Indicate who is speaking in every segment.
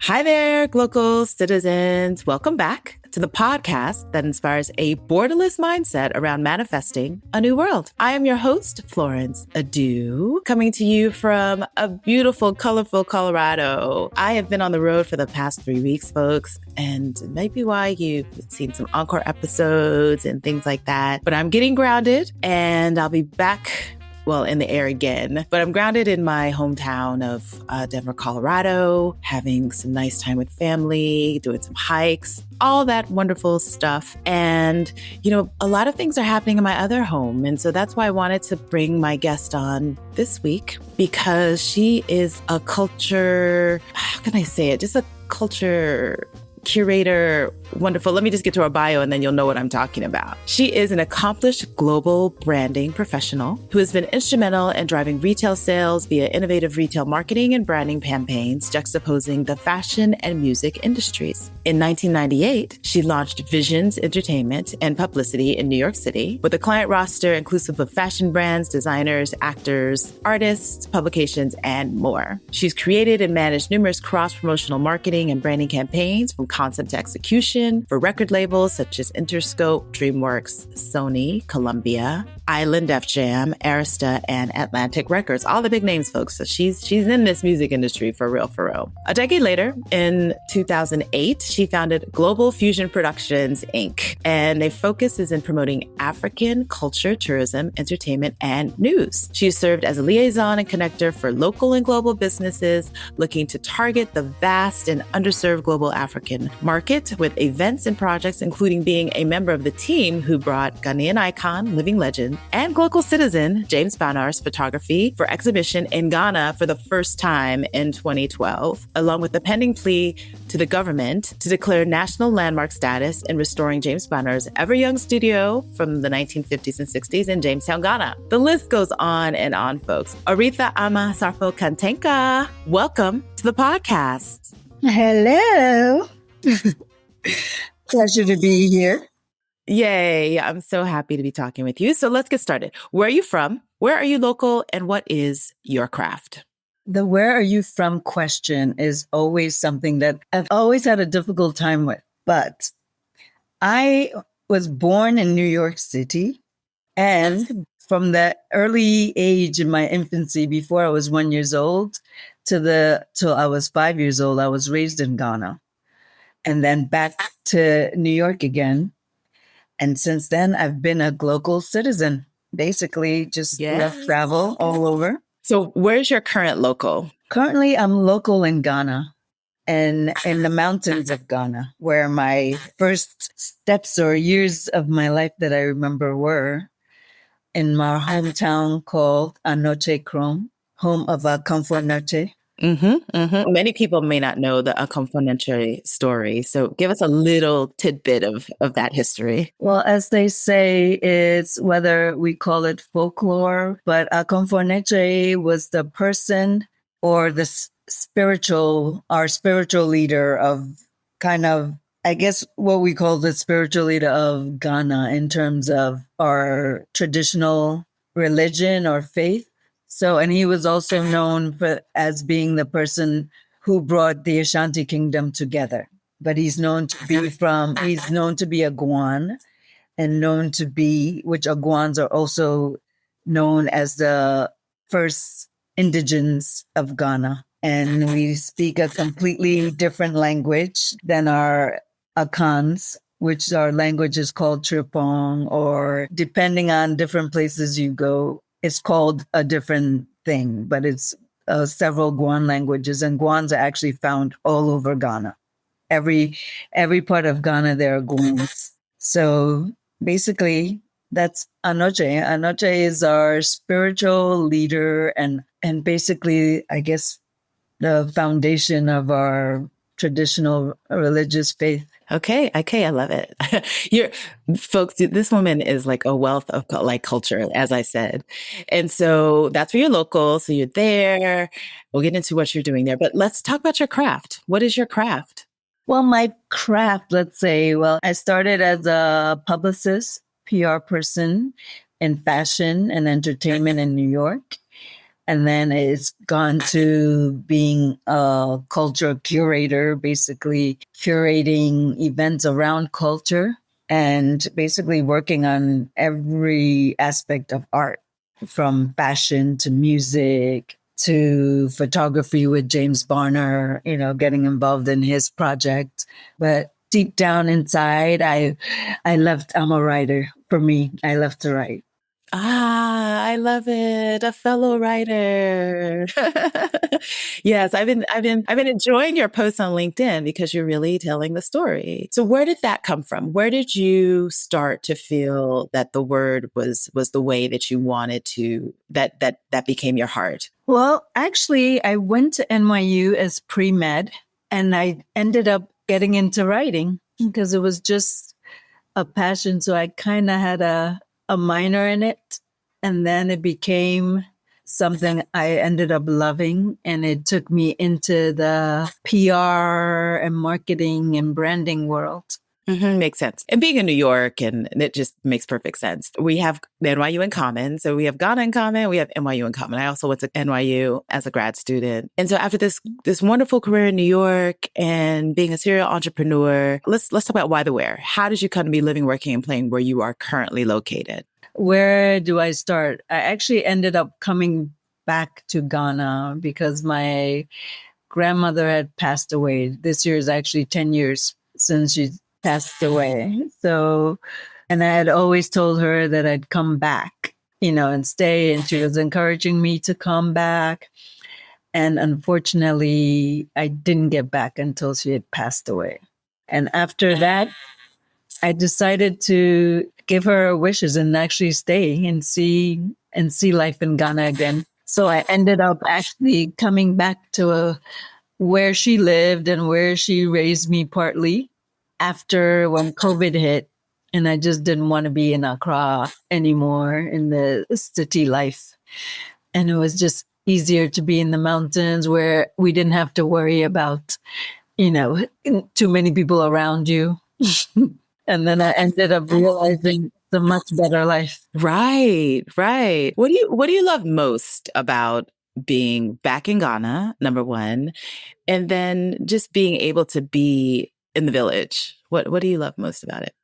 Speaker 1: Hi there, Glocal citizens. Welcome back to the podcast that inspires a borderless mindset around manifesting a new world. I am your host, Florence Adu, coming to you from a beautiful, colorful Colorado. I have been on the road for the past 3 weeks, folks, and maybe why you've seen some encore episodes and things like that. But I'm getting grounded, and I'll be back in the air again. But I'm grounded in my hometown of Denver, Colorado, having some nice time with family, doing some hikes, all that wonderful stuff. And, a lot of things are happening in my other home. And so that's why I wanted to bring my guest on this week, because she is a culture, how can I say it? Just a culture curator. Wonderful. Let me just get to her bio and then you'll know what I'm talking about. She is an accomplished global branding professional who has been instrumental in driving retail sales via innovative retail marketing and branding campaigns, juxtaposing the fashion and music industries. In 1998, she launched Visions Entertainment and Publicity in New York City with a client roster inclusive of fashion brands, designers, actors, artists, publications, and more. She's created and managed numerous cross-promotional marketing and branding campaigns from concept to execution for record labels such as Interscope, DreamWorks, Sony, Columbia, Island Def Jam, Arista, and Atlantic Records. All the big names, folks. So she's in this music industry for real, for real. A decade later, in 2008, she founded Global Fusion Productions, Inc. And their focus is in promoting African culture, tourism, entertainment, and news. She served as a liaison and connector for local and global businesses looking to target the vast and underserved global African market with events and projects, including being a member of the team who brought Ghanaian icon, living legend, and global citizen James Banner's photography for exhibition in Ghana for the first time in 2012, along with the pending plea to the government to declare national landmark status in restoring James Banner's ever-young studio from the 1950s and 60s in Jamestown, Ghana. The list goes on and on, folks. Aretha Amma Sarfo-Kantanka, welcome to the podcast.
Speaker 2: Hello. Pleasure to be here.
Speaker 1: Yay. I'm so happy to be talking with you. So let's get started. Where are you from? Where are you local? And what is your craft?
Speaker 2: The where are you from question is always something that I've always had a difficult time with. But I was born in New York City. And from the early age in my infancy, before I was 1 year old, till I was 5 years old, I was raised in Ghana. And then back to New York again. And since then, I've been a global citizen, basically just travel all over.
Speaker 1: So where's your current local?
Speaker 2: Currently, I'm local in Ghana and in the mountains of Ghana, where my first steps or years of my life that I remember were in my hometown called Anoche Krom, home of a Comfort Noche.
Speaker 1: Many people may not know the Akomfonenche story. So give us a little tidbit of that history.
Speaker 2: Well, as they say, it's whether we call it folklore, but Akomfonenche was the person or the our spiritual leader of kind of, I guess, what we call the spiritual leader of Ghana in terms of our traditional religion or faith. So, and he was also known as being the person who brought the Ashanti kingdom together. But he's known to be a Guan and known to be, which Guans are also known as the first indigents of Ghana. And we speak a completely different language than our Akans, which our language is called Tripong, or depending on different places you go, it's called a different thing, but it's several Guan languages, and Guans are actually found all over Ghana. Every part of Ghana, there are Guans. So basically, that's Anoche. Anoche is our spiritual leader and basically, I guess, the foundation of our traditional religious faith.
Speaker 1: Okay, I love it. Folks, this woman is like a wealth of culture, as I said. And so that's where you're local. So you're there. We'll get into what you're doing there. But let's talk about your craft. What is your craft?
Speaker 2: Well, my craft, let's say, I started as a publicist, PR person in fashion and entertainment in New York. And then it's gone to being a culture curator, basically curating events around culture and basically working on every aspect of art, from fashion to music to photography with James Barner, getting involved in his project. But deep down inside, I left, I'm a writer. For me, I love to write.
Speaker 1: I love it. A fellow writer. Yes, I've been enjoying your posts on LinkedIn because you're really telling the story. So where did that come from? Where did you start to feel that the word was the way that you wanted to, that became your heart?
Speaker 2: Well, actually, I went to NYU as pre-med, and I ended up getting into writing because it was just a passion. So I kind of had a minor in it. And then it became something I ended up loving. And it took me into the PR and marketing and branding world.
Speaker 1: Mm-hmm, makes sense. And being in New York, and it just makes perfect sense. We have NYU in common. So we have Ghana in common. We have NYU in common. I also went to NYU as a grad student. And so after this wonderful career in New York and being a serial entrepreneur, let's talk about why the where. How did you come to be living, working, and playing where you are currently located?
Speaker 2: Where do I start? I actually ended up coming back to Ghana because my grandmother had passed away. This year is actually 10 years since she passed away. So, and I had always told her that I'd come back, and stay. And she was encouraging me to come back. And unfortunately, I didn't get back until she had passed away. And after that, I decided to give her wishes and actually stay and see life in Ghana again. So I ended up actually coming back to where she lived and where she raised me partly after when COVID hit. And I just didn't want to be in Accra anymore in the city life. And it was just easier to be in the mountains where we didn't have to worry about, too many people around you. And then I ended up realizing it's a much better life.
Speaker 1: Right. What do you love most about being back in Ghana, number one, and then just being able to be in the village? What do you love most about it?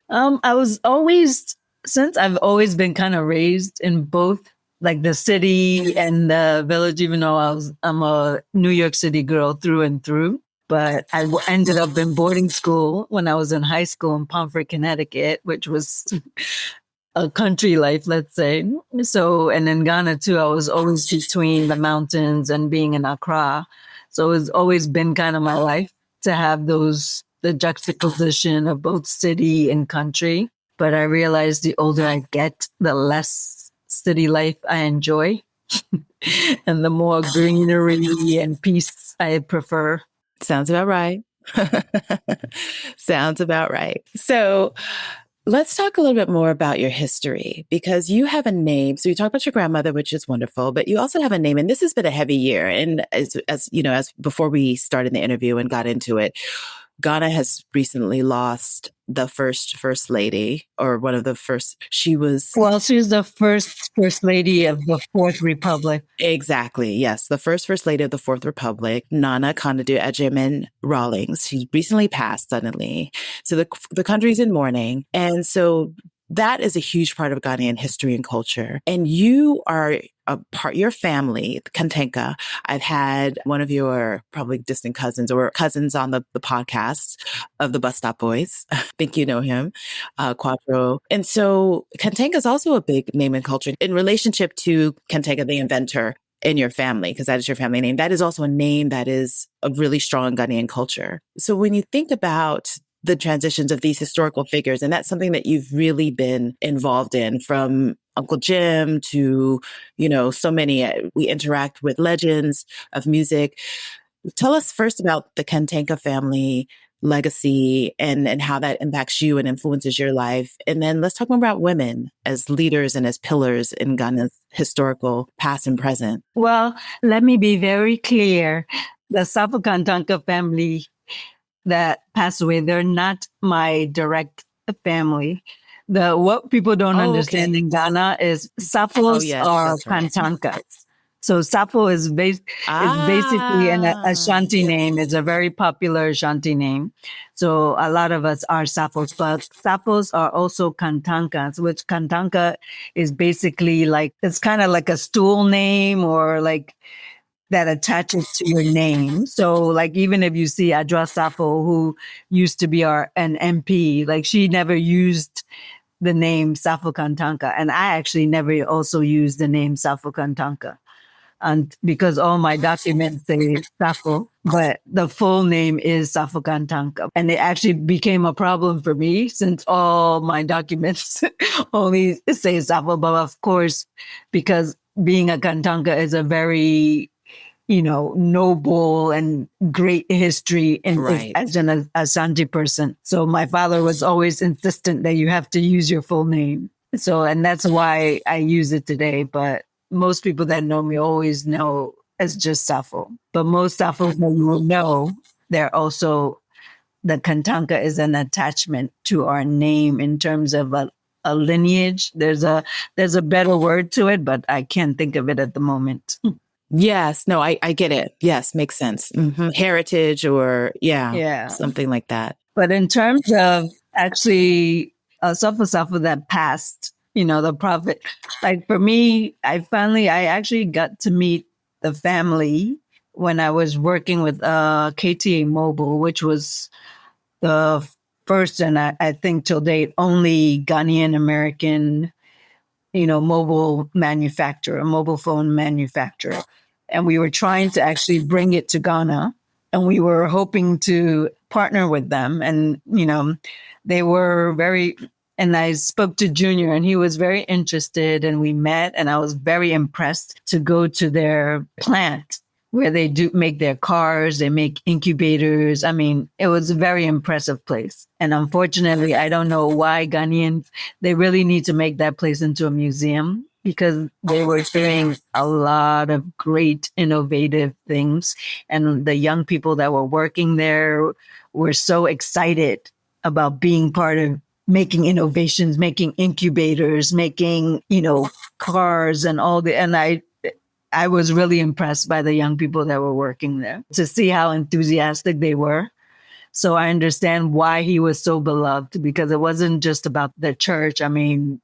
Speaker 2: Since I've always been kind of raised in both, like the city and the village, even though I'm a New York City girl through and through. But I ended up in boarding school when I was in high school in Pomfret, Connecticut, which was a country life, let's say. So, and in Ghana too, I was always between the mountains and being in Accra. So it's always been kind of my life to have the juxtaposition of both city and country. But I realized the older I get, the less city life I enjoy and the more greenery and peace I prefer.
Speaker 1: Sounds about right. Sounds about right. So let's talk a little bit more about your history, because you have a name. So you talked about your grandmother, which is wonderful, but you also have a name, and this has been a heavy year. And as you know, as before we started the interview and got into it, Ghana has recently lost the first lady, or one of the first. She's
Speaker 2: the first lady of the Fourth Republic.
Speaker 1: Exactly. Yes. The first lady of the Fourth Republic, Nana Konadu Ageyman Rawlings. She recently passed suddenly. So the country's in mourning. And so that is a huge part of Ghanaian history and culture. And you are your family, Kantanka. I've had one of your probably distant cousins or cousins on the podcast of the Bus Stop Boys. I think you know him, Quattro. And so Kantanka is also a big name in culture in relationship to Kantanka, the inventor, in your family, because that is your family name. That is also a name that is a really strong Ghanaian culture. So when you think about the transitions of these historical figures, and that's something that you've really been involved in, from Uncle Jim to, so many, we interact with legends of music. Tell us first about the Kantanka family legacy and how that impacts you and influences your life. And then let's talk more about women as leaders and as pillars in Ghana's historical past and present.
Speaker 2: Well, let me be very clear. The Sarfo-Kantanka family that passed away, they're not my direct family. What people don't understand in Ghana is Sarfos are Kantankas. So Sappho is basically an Ashanti
Speaker 1: Yes.
Speaker 2: name. It's a very popular Ashanti name. So a lot of us are Sappos, but Sappos are also Kantankas, which Kantanka is basically like, it's kind of like a stool name or like that attaches to your name. So like even if you see Adra Sappho, who used to be an MP, like she never used the name Sarfo-Kantanka. And I actually never also used the name Sarfo-Kantanka. And because all my documents say Sappho, but the full name is Sarfo-Kantanka. And it actually became a problem for me since all my documents only say Sappho. But of course, because being a Kantanka is a very, noble and great history
Speaker 1: Right.
Speaker 2: as an Asante person. So my father was always insistent that you have to use your full name. So, and that's why I use it today. But most people that know me always know as just Sappho. But most Sappho that you will know, they're also, the Kantanka is an attachment to our name in terms of a lineage. There's a better word to it, but I can't think of it at the moment.
Speaker 1: Yes. No, I get it. Yes. Makes sense. Heritage or
Speaker 2: Yeah.
Speaker 1: something like that.
Speaker 2: But in terms of actually Sappho that passed, the prophet, like for me, I actually got to meet the family when I was working with KTA Mobile, which was the first and I think till date only Ghanaian-American, mobile manufacturer, mobile phone manufacturer. And we were trying to actually bring it to Ghana. And we were hoping to partner with them. And, they were and I spoke to Junior and he was very interested and we met and I was very impressed to go to their plant where they do make their cars, they make incubators. I mean, it was a very impressive place. And unfortunately, I don't know why Ghanaians, they really need to make that place into a museum because they were doing a lot of great innovative things. And the young people that were working there were so excited about being part of making innovations, making incubators, making, cars and and I was really impressed by the young people that were working there to see how enthusiastic they were. So I understand why he was so beloved because it wasn't just about the church. I mean,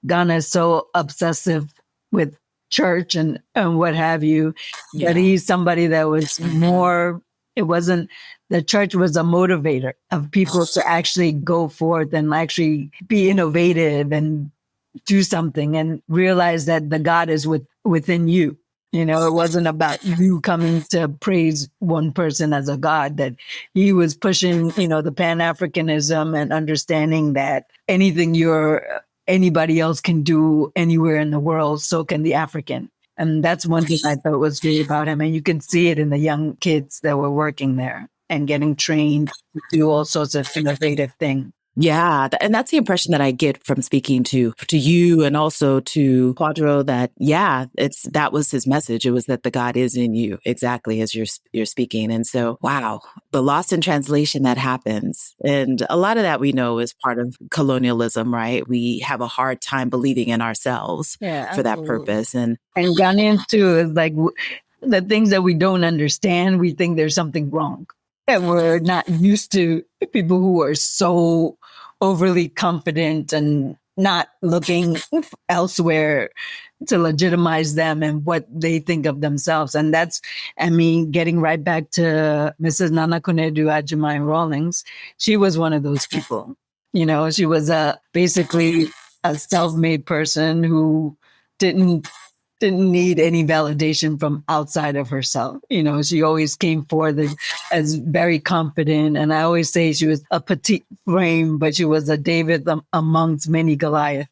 Speaker 2: Ghana is so obsessive with church and what have you, but he's somebody that was more, it wasn't, the church was a motivator of people to actually go forth and actually be innovative and do something and realize that the God is within you. It wasn't about you coming to praise one person as a God, that he was pushing, the Pan-Africanism and understanding that anybody else can do anywhere in the world, so can the African. And that's one thing I thought was great about him. And you can see it in the young kids that were working there and getting trained to do all sorts of innovative things.
Speaker 1: Yeah. And that's the impression that I get from speaking to you and also to Quadro that, that was his message. It was that the God is in you, exactly as you're speaking. And so, wow, the lost in translation that happens. And a lot of that we know is part of colonialism, right? We have a hard time believing in ourselves for that purpose. And
Speaker 2: Ghanaians too, is like the things that we don't understand, we think there's something wrong. And we're not used to people who are so overly confident and not looking elsewhere to legitimize them and what they think of themselves. And that's, getting right back to Mrs. Nana Konadu Ageyman Rawlings, she was one of those people. She was basically a self-made person who didn't need any validation from outside of herself. She always came forth as very confident. And I always say she was a petite frame, but she was a David amongst many Goliath,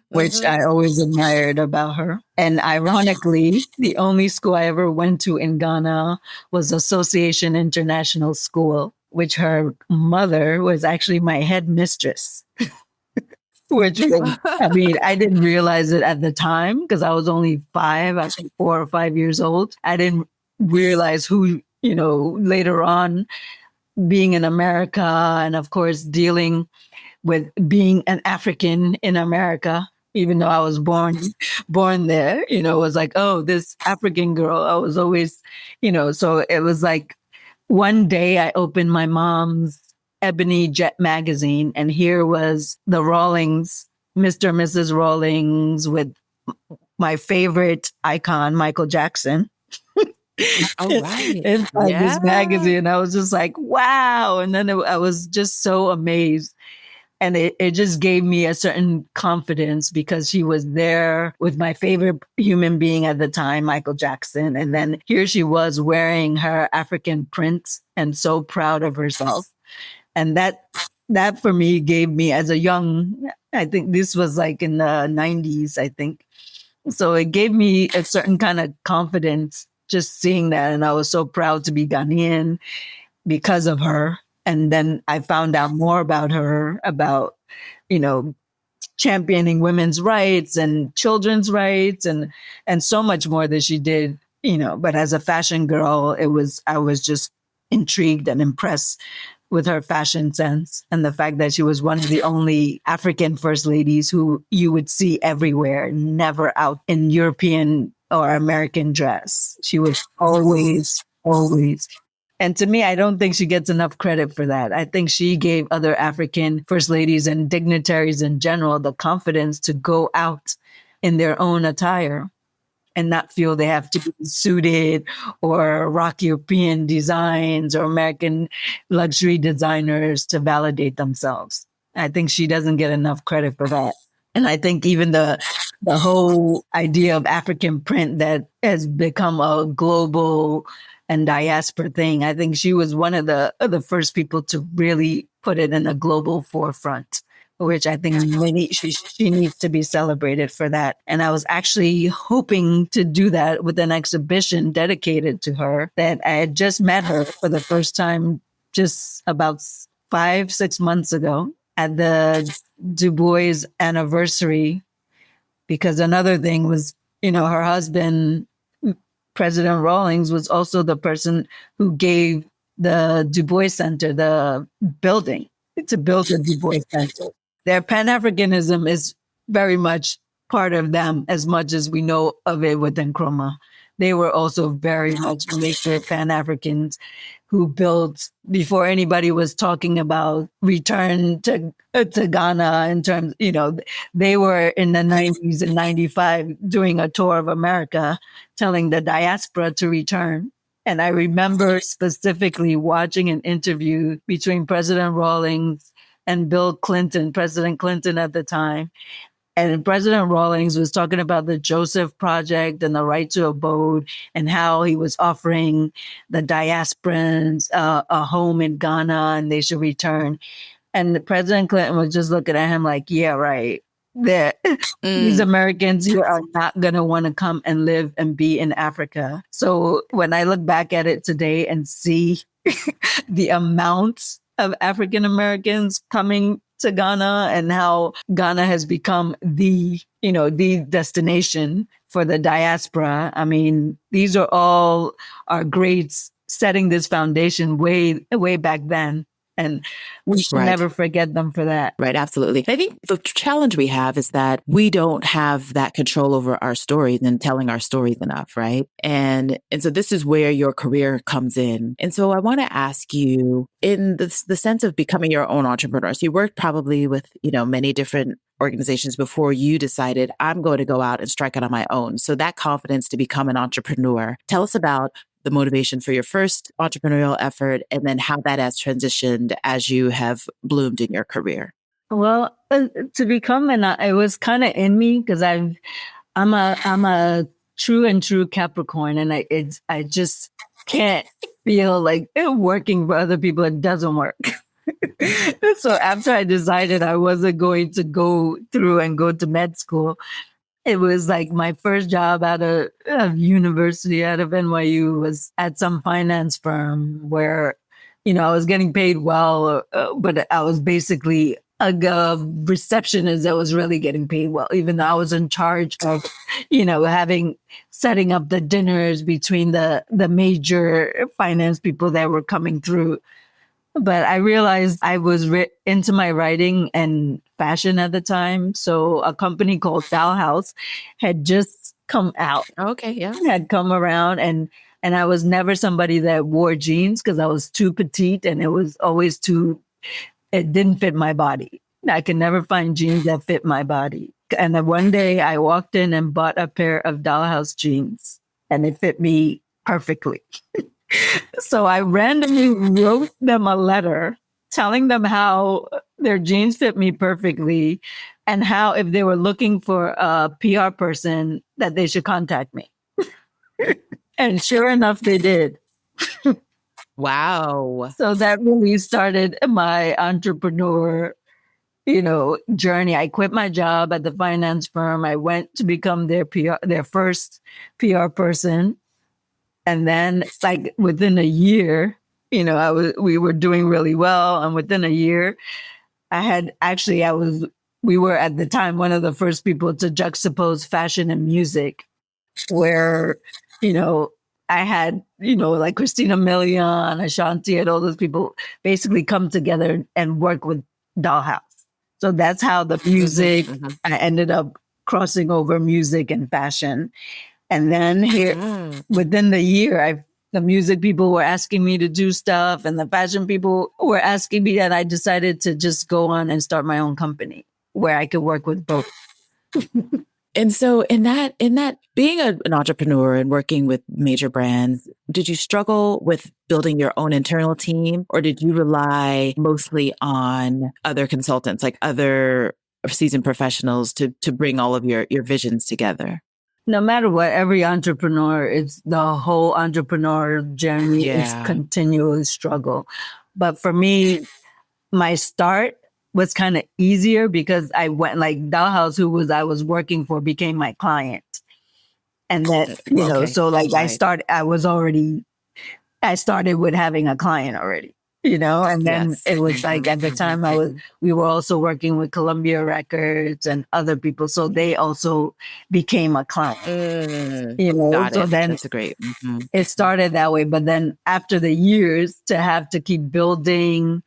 Speaker 2: which I always admired about her. And ironically, the only school I ever went to in Ghana was Association International School, which her mother was actually my headmistress. Which I didn't realize it at the time because I was only 5, I think 4 or 5 years old. I didn't realize who, later on being in America and of course dealing with being an African in America, even though I was born there, it was like, oh, this African girl. I was always, so it was like one day I opened my mom's Ebony Jet magazine, and here was the Rawlings, Mr. and Mrs. Rawlings, with my favorite icon, Michael Jackson.
Speaker 1: Oh, right.
Speaker 2: Inside this magazine. I was just like, wow. And then I was just so amazed. And it just gave me a certain confidence because she was there with my favorite human being at the time, Michael Jackson. And then here she was wearing her African print and so proud of herself. And that for me gave me, as a young, I think this was like in the 90s, I think. So it gave me a certain kind of confidence just seeing that. And I was so proud to be Ghanaian because of her. And then I found out more about her, about, championing women's rights and children's rights and so much more that she did, but as a fashion girl, I was just intrigued and impressed with her fashion sense and the fact that she was one of the only African first ladies who you would see everywhere, never out in European or American dress. She was always. And to me, I don't think she gets enough credit for that. I think she gave other African first ladies and dignitaries in general the confidence to go out in their own attire and not feel they have to be suited or rock European designs or American luxury designers to validate themselves. I think she doesn't get enough credit for that. And I think even the whole idea of African print that has become a global and diaspora thing, I think she was one of the first people to really put it in a global forefront, which I think she needs to be celebrated for that. And I was actually hoping to do that with an exhibition dedicated to her that I had just met her for the first time just about 5-6 months ago at the Du Bois anniversary, because another thing was, her husband, President Rawlings, was also the person who gave the Du Bois Center the building to build the Du Bois Center. Their Pan-Africanism is very much part of them as much as we know of it with Nkrumah. They were also very much major Pan-Africans who built, before anybody was talking about return to Ghana in terms, they were in the 90s and 95 doing a tour of America, telling the diaspora to return. And I remember specifically watching an interview between President Rawlings and Bill Clinton, President Clinton at the time. And President Rawlings was talking about the Joseph Project and the right to abode and how he was offering the diasporans a home in Ghana and they should return. And President Clinton was just looking at him like, yeah, right. These Americans here are not going to want to come and live and be in Africa. So when I look back at it today and see the amount of African Americans coming to Ghana and how Ghana has become the destination for the diaspora. I mean, these are all our greats setting this foundation way back then. And we should never forget them for that.
Speaker 1: Right, absolutely. I think the challenge we have is that we don't have that control over our stories and telling our stories enough, right? And so this is where your career comes in. And so I want to ask you, in the sense of becoming your own entrepreneur, so you worked probably with, many different organizations before you decided, I'm going to go out and strike out on my own. So that confidence to become an entrepreneur. Tell us about the motivation for your first entrepreneurial effort, and then how that has transitioned as you have bloomed in your career.
Speaker 2: Well, to become it was kind of in me because I'm a true Capricorn, and I just can't feel like working for other people. It doesn't work. So after I decided I wasn't going to go through and go to med school, it was like my first job out of university, out of NYU, was at some finance firm where, I was getting paid well, but I was basically a receptionist that was really getting paid well, even though I was in charge of, setting up the dinners between the major finance people that were coming through. But I realized I was into my writing and fashion at the time. So a company called Doll House had just come out,
Speaker 1: Okay, yeah.
Speaker 2: had come around, and I was never somebody that wore jeans because I was too petite and it was always it didn't fit my body. I could never find jeans that fit my body. And then one day I walked in and bought a pair of Dollhouse jeans and it fit me perfectly. So I randomly wrote them a letter telling them how their jeans fit me perfectly and how if they were looking for a PR person that they should contact me. And sure enough, they did.
Speaker 1: Wow.
Speaker 2: So that really started my entrepreneur, journey. I quit my job at the finance firm. I went to become their first PR person. And then like within a year, we were doing really well. And within a year, we were at the time one of the first people to juxtapose fashion and music, where, I had, like Christina Milian, Ashanti, and all those people basically come together and work with Dollhouse. So that's how the music, I ended up crossing over music and fashion. And then here, within the year, the music people were asking me to do stuff and the fashion people were asking me, and I decided to just go on and start my own company where I could work with both.
Speaker 1: And so in that being an entrepreneur and working with major brands, did you struggle with building your own internal team, or did you rely mostly on other consultants, like other seasoned professionals to bring all of your visions together?
Speaker 2: No matter what, every entrepreneur, it's the whole entrepreneur journey is continuous struggle. But for me, my start was kind of easier because I went like Dollhouse, I was working for, became my client. And then, so like I started with having a client already, and then it was like at the time we were also working with Columbia Records and other people. So they also became a client,
Speaker 1: Got
Speaker 2: so
Speaker 1: it.
Speaker 2: then
Speaker 1: That's great.
Speaker 2: It started that way. But then after the years to have to keep building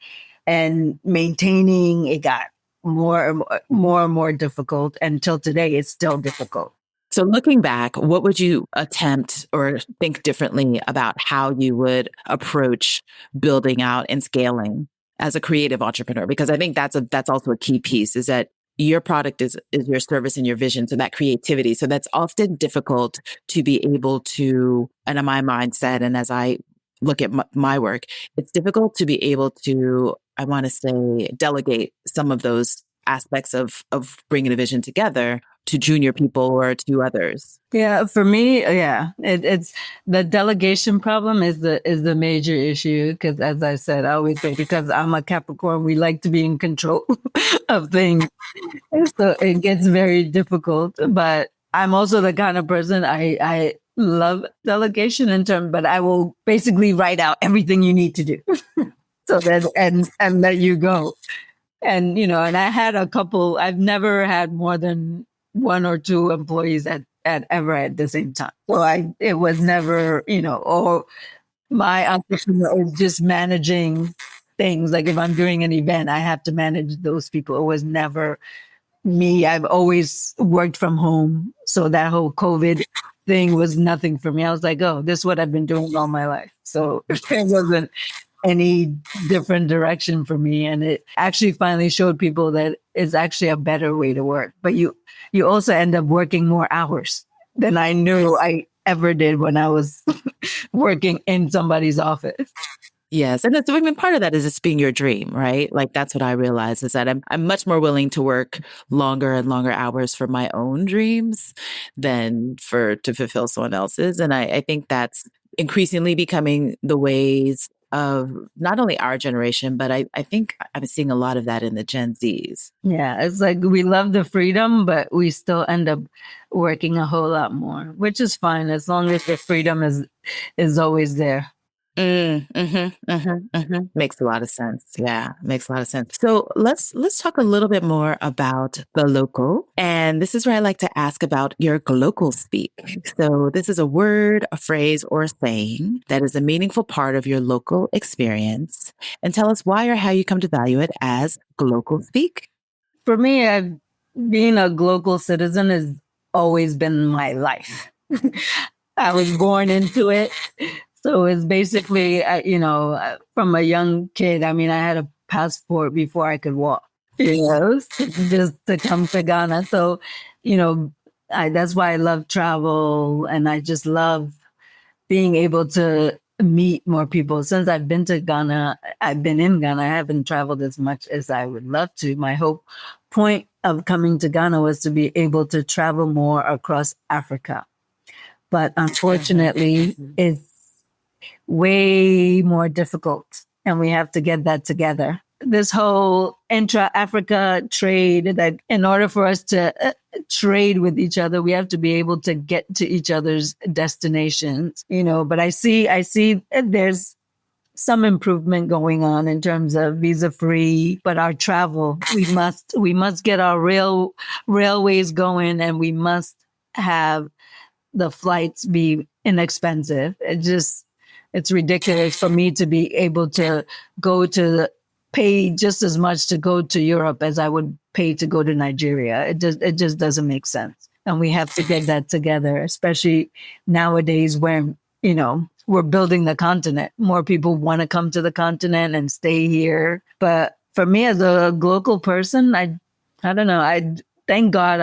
Speaker 2: and maintaining, it got more and more difficult until today. It's still difficult.
Speaker 1: So looking back, what would you attempt or think differently about how you would approach building out and scaling as a creative entrepreneur? Because I think that's also a key piece, is that your product is your service and your vision. So that creativity. So that's often difficult to be able to, and in my mindset, and as I look at my work, it's difficult to be able to, I want to say, delegate some of those aspects of bringing a vision together to junior people or to others.
Speaker 2: Yeah, for me, it's the delegation problem is the major issue, because as I said, I always say, because I'm a Capricorn, we like to be in control of things, and so it gets very difficult. But I'm also the kind of person I love delegation but I will basically write out everything you need to do, so that and let you go. And and I had I've never had more than one or two employees at the same time. Well, it was never, or my entrepreneur is just managing things. Like if I'm doing an event, I have to manage those people. It was never me. I've always worked from home. So that whole COVID thing was nothing for me. I was like, oh, this is what I've been doing all my life. So it wasn't any different direction for me. And it actually finally showed people that it's actually a better way to work. But you also end up working more hours than I knew I ever did when I was working in somebody's office.
Speaker 1: Yes. And part of that is it's being your dream, right? Like that's what I realize, is that I'm much more willing to work longer and longer hours for my own dreams than to fulfill someone else's. And I think that's increasingly becoming the ways of not only our generation, but I think I'm seeing a lot of that in the Gen Zs.
Speaker 2: Yeah, it's like we love the freedom, but we still end up working a whole lot more, which is fine as long as the freedom is always there.
Speaker 1: Makes a lot of sense. Yeah, makes a lot of sense. So let's talk a little bit more about the local. And this is where I like to ask about your glocal speak. So this is a word, a phrase, or a saying that is a meaningful part of your local experience. And tell us why or how you come to value it as glocal speak.
Speaker 2: For me, being a global citizen has always been my life. I was born into it. So it's basically, from a young kid, I mean, I had a passport before I could walk, just to come to Ghana. So, that's why I love travel, and I just love being able to meet more people. Since I've been to Ghana, I've been in Ghana. I haven't traveled as much as I would love to. My whole point of coming to Ghana was to be able to travel more across Africa. But unfortunately, it's way more difficult, and we have to get that together. This whole intra-Africa trade, that in order for us to trade with each other, we have to be able to get to each other's destinations, but I see there's some improvement going on in terms of visa-free, but our travel, we must get our railways going, and we must have the flights be inexpensive. It's ridiculous for me to be able to pay just as much to go to Europe as I would pay to go to Nigeria. It just doesn't make sense. And we have to get that together, especially nowadays when, we're building the continent. More people want to come to the continent and stay here. But for me as a local person, I don't know. I thank God.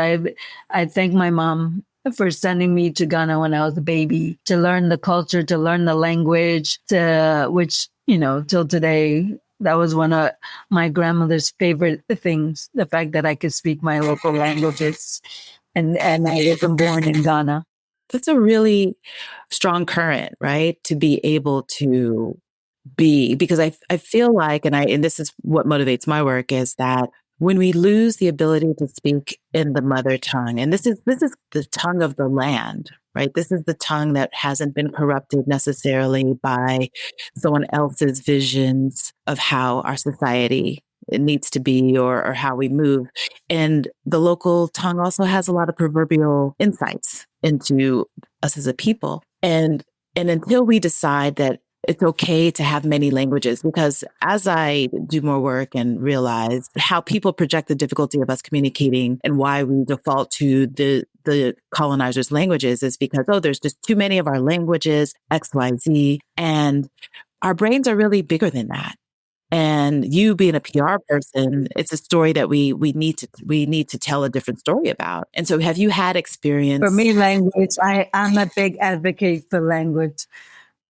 Speaker 2: I thank my mom for sending me to Ghana when I was a baby to learn the culture, to learn the language, which, till today, that was one of my grandmother's favorite things, the fact that I could speak my local languages. And I was born in Ghana.
Speaker 1: That's a really strong current, right? To be able to be, because I feel like, and this is what motivates my work, is that when we lose the ability to speak in the mother tongue, and this is the tongue of the land, right? This is the tongue that hasn't been corrupted necessarily by someone else's visions of how our society needs to be or how we move. And the local tongue also has a lot of proverbial insights into us as a people. And until we decide that it's okay to have many languages, because as I do more work and realize how people project the difficulty of us communicating and why we default to the colonizers' languages is because, there's just too many of our languages, X, Y, Z. And our brains are really bigger than that. And you being a PR person, it's a story that we need to tell a different story about. And so have you had experience?
Speaker 2: For me, language, I'm a big advocate for language.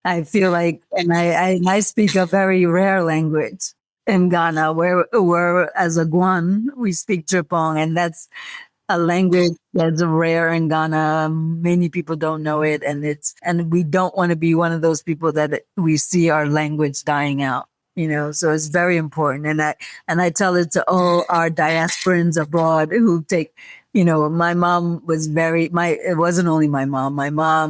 Speaker 2: I feel like, and I speak a very rare language in Ghana, where as a Guan, we speak Tripong, and that's a language that's rare in Ghana. Many people don't know it, and we don't want to be one of those people that we see our language dying out. So it's very important, and I tell it to all our diasporans abroad who take. My mom was it wasn't only my mom,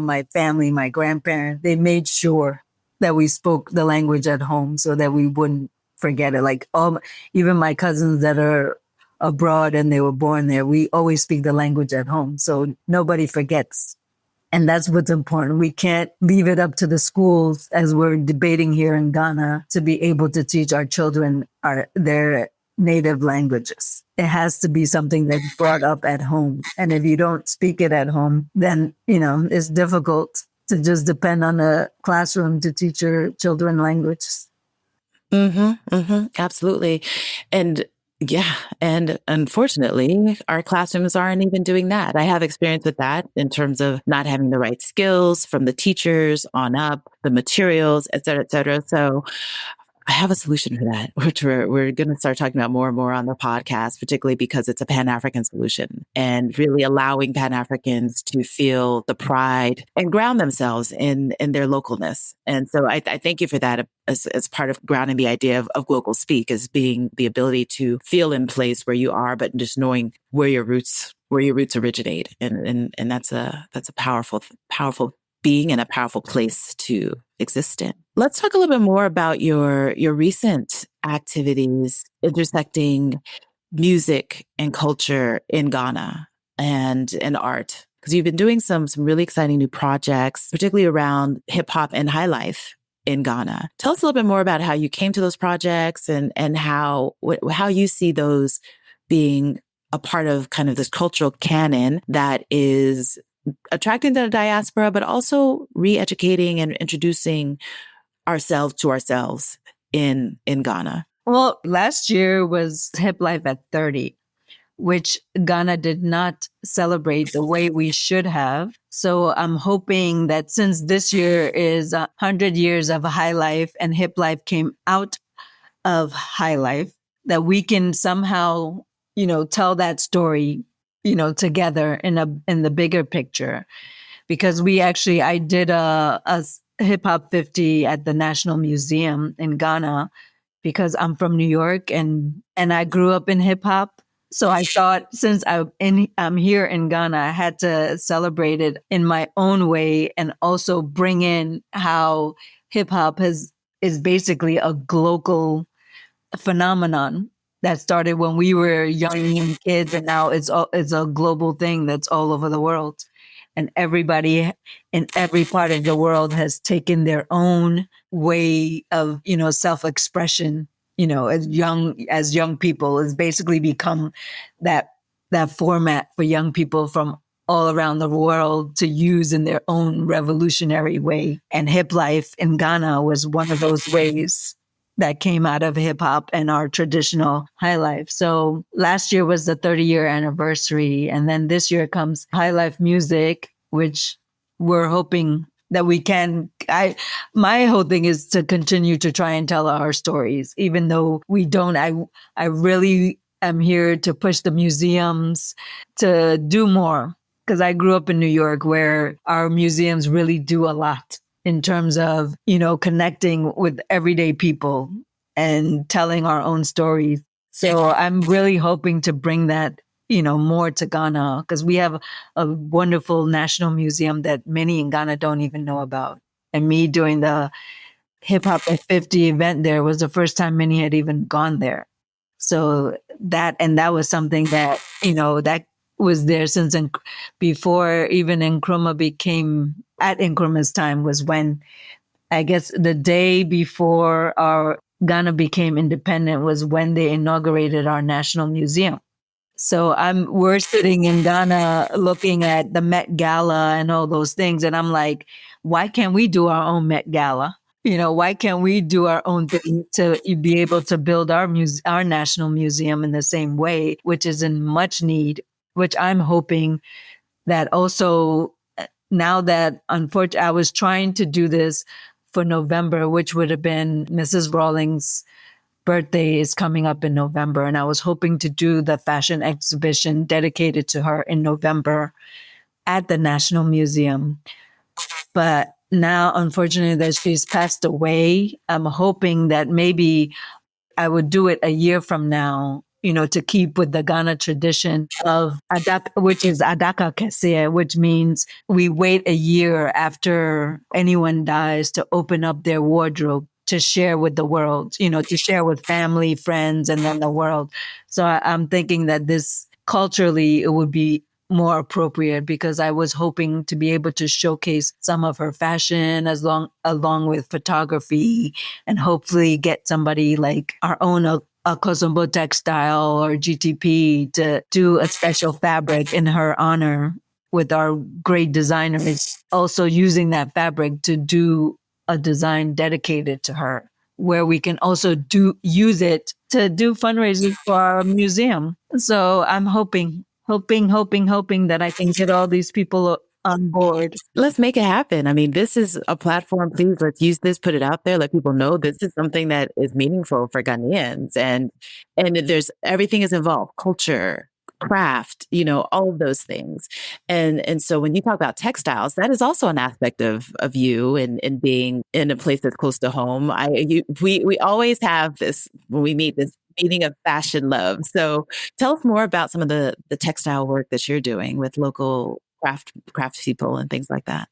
Speaker 2: my family, my grandparents, they made sure that we spoke the language at home so that we wouldn't forget it. Like even my cousins that are abroad and they were born there, we always speak the language at home. So nobody forgets. And that's what's important. We can't leave it up to the schools, as we're debating here in Ghana, to be able to teach our children their native languages. It has to be something that's brought up at home. And if you don't speak it at home, then, it's difficult to just depend on a classroom to teach your children languages.
Speaker 1: Absolutely. And yeah. And unfortunately, our classrooms aren't even doing that. I have experience with that in terms of not having the right skills from the teachers on up, the materials, et cetera, et cetera. So I have a solution for that, which we're going to start talking about more and more on the podcast, particularly because it's a Pan-African solution and really allowing Pan-Africans to feel the pride and ground themselves in their localness. And so I thank you for that as part of grounding the idea of Glocal Speak as being the ability to feel in place where you are, but just knowing where your roots originate. And that's a powerful being in a powerful place to exist in. Let's talk a little bit more about your recent activities intersecting music and culture in Ghana and art. Because you've been doing some really exciting new projects, particularly around hip hop and high life in Ghana. Tell us a little bit more about how you came to those projects and how you see those being a part of kind of this cultural canon that is attracting the diaspora, but also re-educating and introducing ourselves to ourselves in Ghana.
Speaker 2: Well, last year was Hip Life at 30, which Ghana did not celebrate the way we should have. So I'm hoping that since this year is 100 years of high life and hip life came out of high life, that we can somehow, tell that story, together in the bigger picture. Because I did a hip hop 50 at the National Museum in Ghana because I'm from New York and I grew up in hip hop. So I thought since I'm here in Ghana, I had to celebrate it in my own way and also bring in how hip hop is basically a global phenomenon that started when we were young kids, and now it's a global thing that's all over the world. And everybody in every part of the world has taken their own way of, self-expression, as young people. Has basically become that format for young people from all around the world to use in their own revolutionary way. And hip life in Ghana was one of those ways that came out of hip hop and our traditional high life. So last year was the 30-year anniversary. And then this year comes high life music, which we're hoping that we can. My whole thing is to continue to try and tell our stories, even though we don't. I really am here to push the museums to do more, because I grew up in New York where our museums really do a lot in terms of, connecting with everyday people and telling our own stories. So I'm really hoping to bring that, more to Ghana, because we have a wonderful national museum that many in Ghana don't even know about. And me doing the Hip Hop at 50 event there was the first time many had even gone there. So that was something that, that was there since before even Nkrumah became, at Nkrumah's time was when, I guess the day before our Ghana became independent was when they inaugurated our national museum. So we're sitting in Ghana looking at the Met Gala and all those things. And I'm like, why can't we do our own Met Gala? Why can't we do our own thing to be able to build our national museum in the same way, which is in much need, which I'm hoping that also now that unfortunately I was trying to do this for November, which would have been Mrs. Rawlings' birthday is coming up in November. And I was hoping to do the fashion exhibition dedicated to her in November at the National Museum. But now, unfortunately, that she's passed away, I'm hoping that maybe I would do it a year from now, to keep with the Ghana tradition of which is Adaka Kese, which means we wait a year after anyone dies to open up their wardrobe to share with the world, to share with family, friends, and then the world. So I'm thinking that this culturally, it would be more appropriate, because I was hoping to be able to showcase some of her fashion along with photography, and hopefully get somebody like our own Akosombo Textile or GTP to do a special fabric in her honor with our great designers, also using that fabric to do a design dedicated to her, where we can also use it to do fundraising for our museum. So I'm hoping that I can get all these people on board.
Speaker 1: Let's make it happen. I mean, this is a platform. Please, let's use this, put it out there, let people know this is something that is meaningful for Ghanaians. And there's everything is involved: culture, craft, all of those things. And so when you talk about textiles, that is also an aspect of you and being in a place that's close to home. We always have this, when we meet, this meaning of fashion love. So tell us more about some of the textile work that you're doing with local craft people and things like that.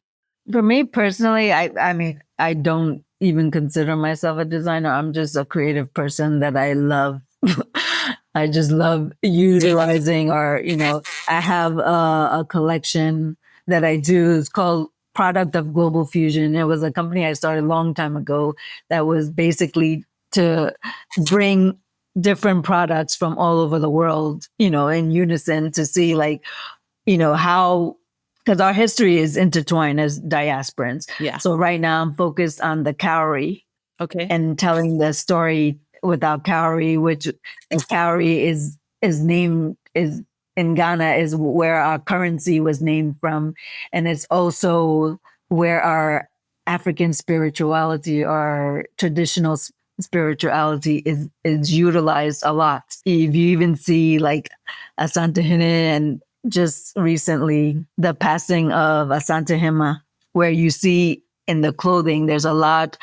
Speaker 2: For me personally, I mean, I don't even consider myself a designer. I'm just a creative person that I love. I just love utilizing, or, I have a collection that I do. It's called Product of Global Fusion. It was a company I started a long time ago that was basically to bring different products from all over the world, in unison to see, like, how, because our history is intertwined as diasporans.
Speaker 1: Yeah.
Speaker 2: So right now I'm focused on the cowrie.
Speaker 1: Okay.
Speaker 2: And telling the story without cowrie, which cowrie is named, is in Ghana, is where our currency was named from. And it's also where our African spirituality, our traditional spirituality is utilized a lot. If you even see like Asante Hene, and just recently the passing of Asante Hema, where you see in the clothing, there's a lot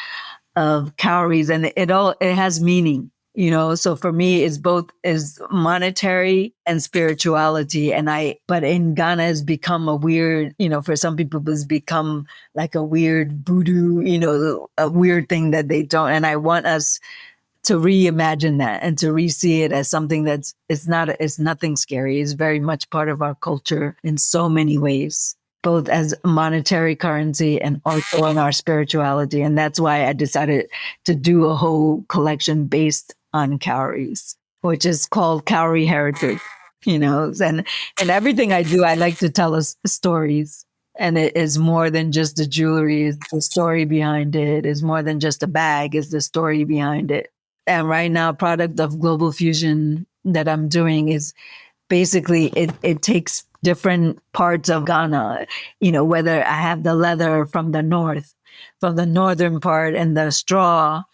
Speaker 2: of cowries, and it has meaning, so for me it's both is monetary and spirituality. But in Ghana it's become a weird, for some people it's become like a weird voodoo, a weird thing that they don't, and I want us to reimagine that and to re-see it as something it's nothing scary. It's very much part of our culture in so many ways, both as monetary currency and also in our spirituality. And that's why I decided to do a whole collection based on cowries, which is called Cowrie Heritage, and everything I do, I like to tell us stories. And it is more than just the jewelry. It's the story behind it. It's more than just a bag. It's the story behind it. And right now, Product of Global Fusion that I'm doing is basically it takes different parts of Ghana, whether I have the leather from the northern part, and the straw,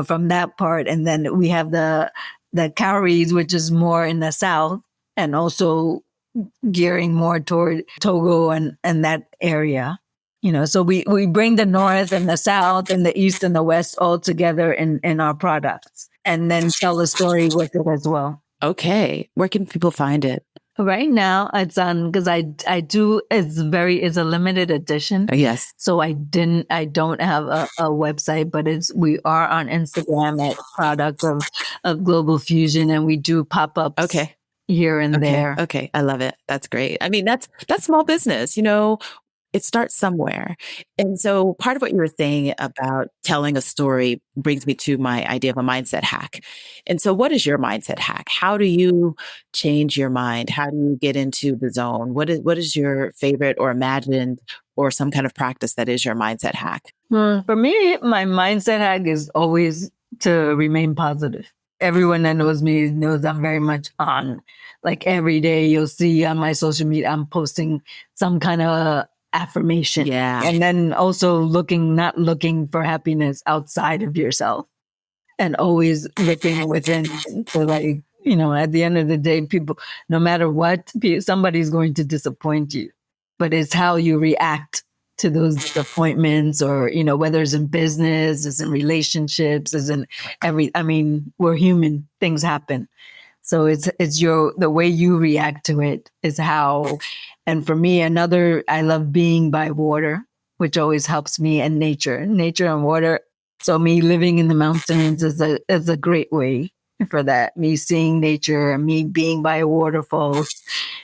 Speaker 2: from that part. And then we have the cowries, which is more in the south, and also gearing more toward Togo and that area. So we bring the north and the south and the east and the west all together in our products, and then tell a story with it as well.
Speaker 1: Okay. Where can people find it?
Speaker 2: Right now it's on, because I do, it's a limited edition.
Speaker 1: Oh, yes.
Speaker 2: So I don't have a website, but we are on Instagram at Product of Global Fusion, and we do pop-ups.
Speaker 1: Okay.
Speaker 2: Here and there.
Speaker 1: Okay. I love it. That's great. I mean, that's small business, it starts somewhere. And so part of what you were saying about telling a story brings me to my idea of a mindset hack. And so what is your mindset hack? How do you change your mind? How do you get into the zone? What is your favorite or imagined or some kind of practice that is your mindset hack?
Speaker 2: For me, my mindset hack is always to remain positive. Everyone that knows me knows I'm very much on, like, every day you'll see on my social media, I'm posting some kind of affirmation.
Speaker 1: Yeah.
Speaker 2: And then also not looking for happiness outside of yourself, and always looking within. So, like, at the end of the day, people, no matter what, somebody's going to disappoint you, but it's how you react to those disappointments, or, whether it's in business, it's in relationships, it's in we're human, things happen. So it's the way you react to it is how. And for me, I love being by water, which always helps me, and nature and water. So me living in the mountains is a great way for that. Me seeing nature and me being by waterfalls,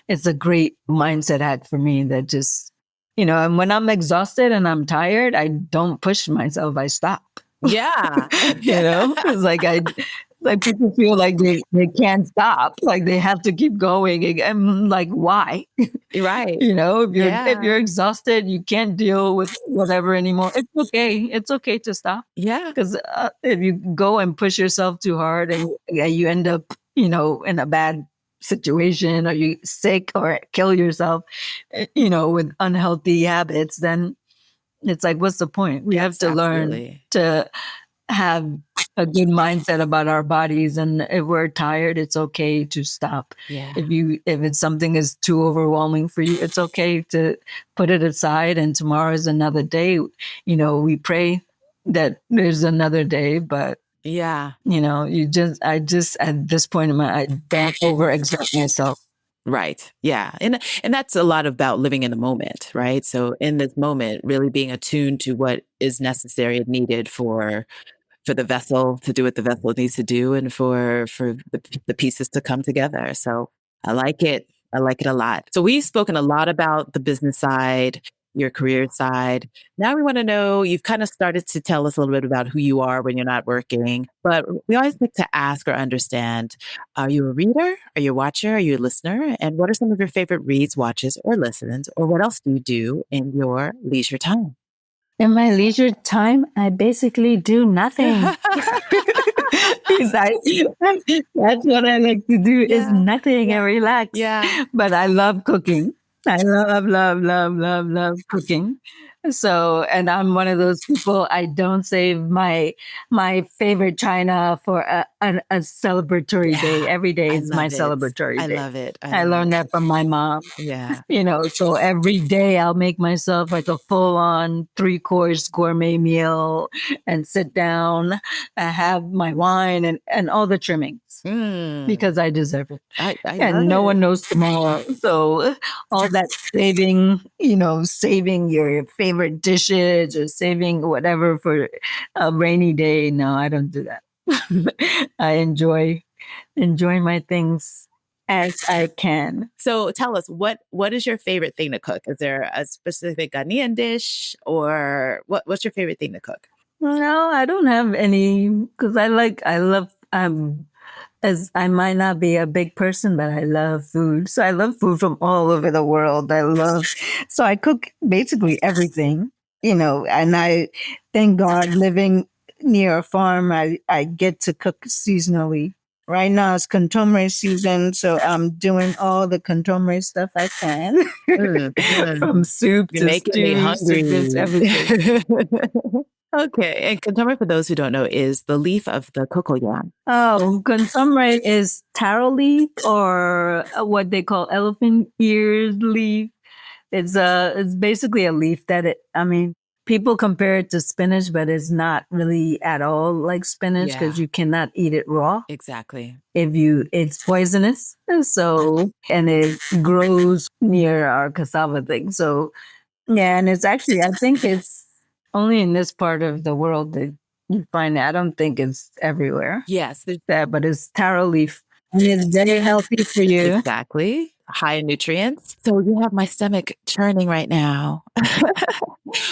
Speaker 2: it's a great mindset hack for me that just, and when I'm exhausted and I'm tired, I don't push myself, I stop.
Speaker 1: Yeah.
Speaker 2: It's like people feel like they can't stop, like they have to keep going. I'm like, why?
Speaker 1: Right.
Speaker 2: If you're exhausted, you can't deal with whatever anymore. It's okay. It's okay to stop.
Speaker 1: Yeah.
Speaker 2: Because if you go and push yourself too hard, and you end up, in a bad situation, or you sick, or kill yourself, with unhealthy habits, then it's like, what's the point? We have to learn to have a good mindset about our bodies. And if we're tired, it's okay to stop.
Speaker 1: Yeah.
Speaker 2: If it's something is too overwhelming for you, it's okay to put it aside. And tomorrow is another day. We pray that there's another day, but
Speaker 1: yeah,
Speaker 2: I just at this point in my, I don't overexert myself.
Speaker 1: Right. Yeah. And that's a lot about living in the moment, right? So in this moment, really being attuned to what is necessary and needed for the vessel to do what the vessel needs to do and for the pieces to come together. So I like it. I like it a lot. So we've spoken a lot about the business side, your career side. Now we want to know, you've kind of started to tell us a little bit about who you are when you're not working, but we always like to ask or understand, are you a reader? Are you a watcher? Are you a listener? And what are some of your favorite reads, watches, or listens? Or what else do you do in your leisure time?
Speaker 2: In my leisure time, I basically do nothing. Because that's what I like to do is nothing and relax.
Speaker 1: Yeah.
Speaker 2: But I love cooking. I love cooking. So, and I'm one of those people, I don't save my favorite china for a celebratory day. Every day is my celebratory day.
Speaker 1: I love it.
Speaker 2: I learned that from my mom.
Speaker 1: Yeah.
Speaker 2: So every day I'll make myself like a full-on 3-course gourmet meal and sit down and have my wine and all the trimmings because I deserve it. And no one knows tomorrow. So all that saving your favorite dishes or saving whatever for a rainy day. No, I don't do that. I enjoy my things as I can.
Speaker 1: So tell us, what is your favorite thing to cook? Is there a specific Ghanaian dish, or what's your favorite thing to cook?
Speaker 2: No, I don't have any, because I love, as I might not be a big person, but I love food. So I love food from all over the world. So I cook basically everything, and I thank God living near a farm, I get to cook seasonally. Right now it's contemporary season, so I'm doing all the contemporary stuff I can. From soup
Speaker 1: You're
Speaker 2: to stews to just everything.
Speaker 1: Okay. And contemporary, for those who don't know, is the leaf of the cocoyam.
Speaker 2: Oh, contemporary is taro leaf, or what they call elephant ear leaf. It's basically a leaf that people compare it to spinach, but it's not really at all like spinach because you cannot eat it raw.
Speaker 1: Exactly.
Speaker 2: It's poisonous. And it grows near our cassava thing. So, yeah, and it's actually, I think it's only in this part of the world that you find it. I don't think it's everywhere.
Speaker 1: Yes.
Speaker 2: But it's taro leaf. And it's very healthy for you.
Speaker 1: Exactly. High in nutrients. So you have my stomach churning right now.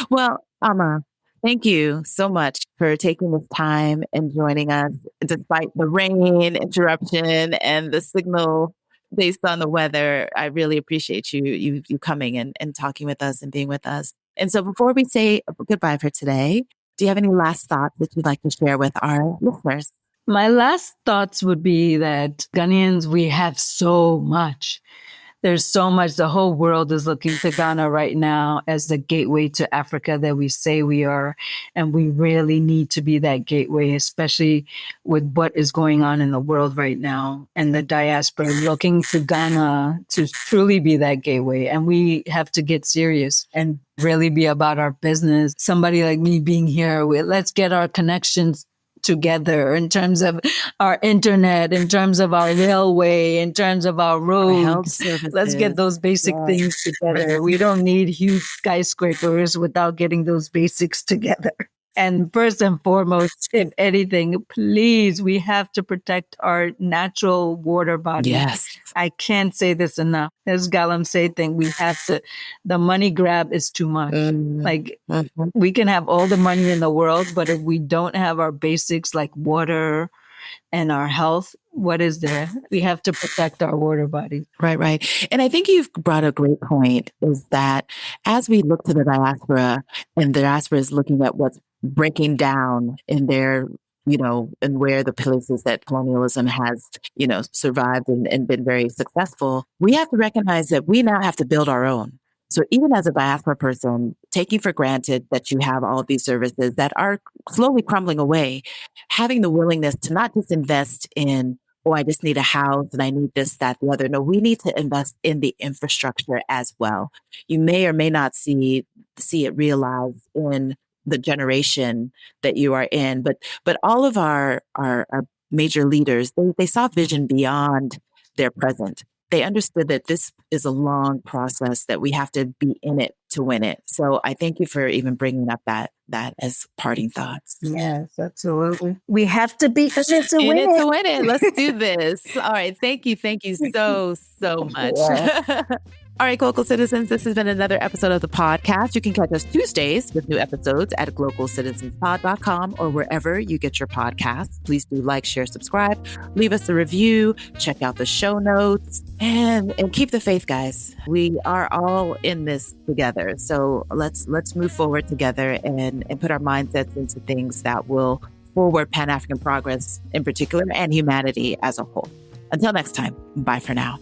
Speaker 1: Well, Amma, thank you so much for taking this time and joining us despite the rain interruption and the signal based on the weather. I really appreciate you coming and talking with us and being with us. And so before we say goodbye for today, do you have any last thoughts that you'd like to share with our listeners?
Speaker 2: My last thoughts would be that Ghanaians, we have so much. There's so much. The whole world is looking to Ghana right now as the gateway to Africa that we say we are. And we really need to be that gateway, especially with what is going on in the world right now and the diaspora looking to Ghana to truly be that gateway. And we have to get serious and really be about our business. Somebody like me being here with, let's get our connections together in terms of our internet, in terms of our railway, in terms of our roads. Let's get those basic things together. We don't need huge skyscrapers without getting those basics together. And first and foremost, if anything, please, we have to protect our natural water bodies.
Speaker 1: Yes.
Speaker 2: I can't say this enough. As Galam say thing, we have to, the money grab is too much. We can have all the money in the world, but if we don't have our basics like water and our health, what is there? We have to protect our water bodies.
Speaker 1: Right. And I think you've brought a great point, is that as we look to the diaspora, and the diaspora is looking at what's breaking down in their, and where the places that colonialism has, survived and been very successful, we have to recognize that we now have to build our own. So even as a diaspora person, taking for granted that you have all of these services that are slowly crumbling away, having the willingness to not just invest in, I just need a house and I need this, that, the other. No, we need to invest in the infrastructure as well. You may or may not see it realized in the generation that you are in, but all of our major leaders, they saw vision beyond their present. they understood that this is a long process, that we have to be in it to win it. So I thank you for even bringing up that as parting thoughts.
Speaker 2: Yes, absolutely. We have to be in it to win
Speaker 1: In it
Speaker 2: it.
Speaker 1: to win it. Let's do this. All right. Thank you so much.
Speaker 2: Yeah.
Speaker 1: All right, Glocal Citizens, this has been another episode of the podcast. You can catch us Tuesdays with new episodes at glocalcitizenspod.com or wherever you get your podcasts. Please do like, share, subscribe, leave us a review, check out the show notes, and keep the faith, guys. We are all in this together. So let's move forward together and put our mindsets into things that will forward Pan-African progress in particular and humanity as a whole. Until next time, bye for now.